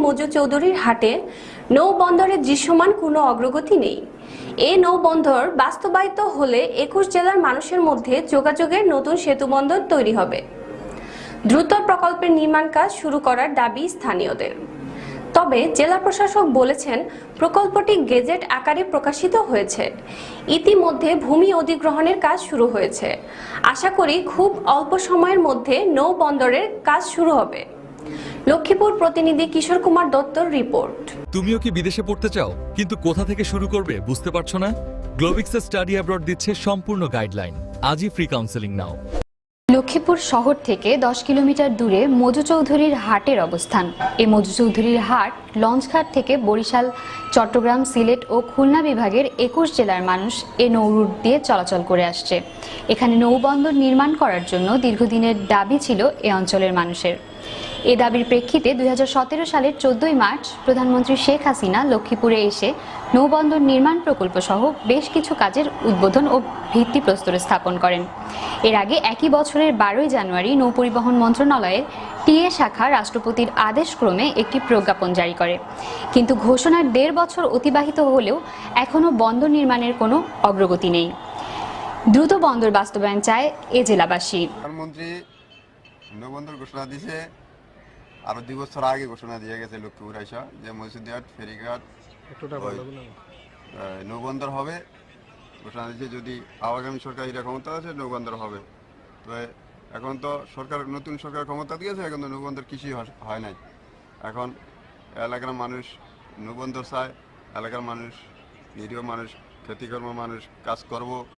মজু চৌধুরীর হাটে নৌবন্দরের দৃশ্যমান কোনো অগ্রগতি নেই। এই নৌবন্দর বাস্তবায়িত হলে 21 জেলার মানুষের মধ্যে যোগাযোগের নতুন সেতুবন্দর তৈরি হবে। দ্রুত প্রকল্পের নির্মাণ কাজ শুরু করার দাবি স্থানীয়দের। তবে জেলা প্রশাসক বলেছেন, প্রকল্পটি গেজেট আকারে প্রকাশিত হয়েছে। ইতিমধ্যে ভূমি অধিগ্রহণের কাজ শুরু হয়েছে। আশা করি খুব অল্প সময়ের মধ্যে নৌবন্দরের কাজ শুরু হবে। লক্ষ্মীপুর প্রতিনিধি কিশোর কুমার দত্তর রিপোর্ট। তুমিও কি বিদেশে পড়তে চাও কিন্তু কোথা থেকে শুরু করবে বুঝতে পারছো না? গ্লোবিক্সের স্টাডি অ্যাব্রড দিচ্ছে সম্পূর্ণ গাইডলাইন। আজই ফ্রি কাউন্সেলিং নাও। লক্ষ্মীপুর শহর থেকে 10 কিলোমিটার দূরে মজু চৌধুরীর হাটের অবস্থান। এই মজু চৌধুরীর হাট লঞ্চঘাট থেকে বরিশাল, চট্টগ্রাম, সিলেট ও খুলনা বিভাগের 21 জেলার মানুষ এ নৌ রুট দিয়ে চলাচল করে আসছে। এখানে নৌবন্দর নির্মাণ করার জন্য দীর্ঘদিনের দাবি ছিল এ অঞ্চলের মানুষের। এ দাবির প্রেক্ষিতে 2017 সালের 14 মার্চ প্রধানমন্ত্রী শেখ হাসিনা লক্ষ্মীপুরে এসে নৌবন্দর নির্মাণ প্রকল্প সহ বেশ কিছু কাজের উদ্বোধন ও ভিত্তিপ্রস্তর স্থাপন করেন। এর আগে একই বছরের 12 জানুয়ারি নৌপরিবহন মন্ত্রণালয়ের টিএ শাখা রাষ্ট্রপতির আদেশক্রমে একটি প্রজ্ঞাপন জারি করে। কিন্তু ঘোষণার 1.5 বছর অতিবাহিত হলেও এখনও বন্দর নির্মাণের কোনো অগ্রগতি নেই। দ্রুত বন্দর বাস্তবায়ন চায় এ জেলাবাসী। প্রধানমন্ত্রী নৌবন্দর ঘোষণা দিয়েছে, আরো 2 বছর আগে ঘোষণা দিয়ে গেছে লক্ষ্মীপুর আইসা যে মসজিদঘাট, ফেরিঘাট, নৌবন্দর হবে। ঘোষণা দিয়েছে যদি আগামী সরকার এটা ক্ষমতা আছে নৌবন্দর হবে। তো এখন তো সরকার, নতুন সরকার ক্ষমতা দিয়েছে, এখন তো নৌবন্দর কিছুই হয় নাই। এখন এলাকার মানুষ নৌবন্দর চায়, এলাকার মানুষ, নিরীহ মানুষ, খেতিকর্ম মানুষ কাজ করব।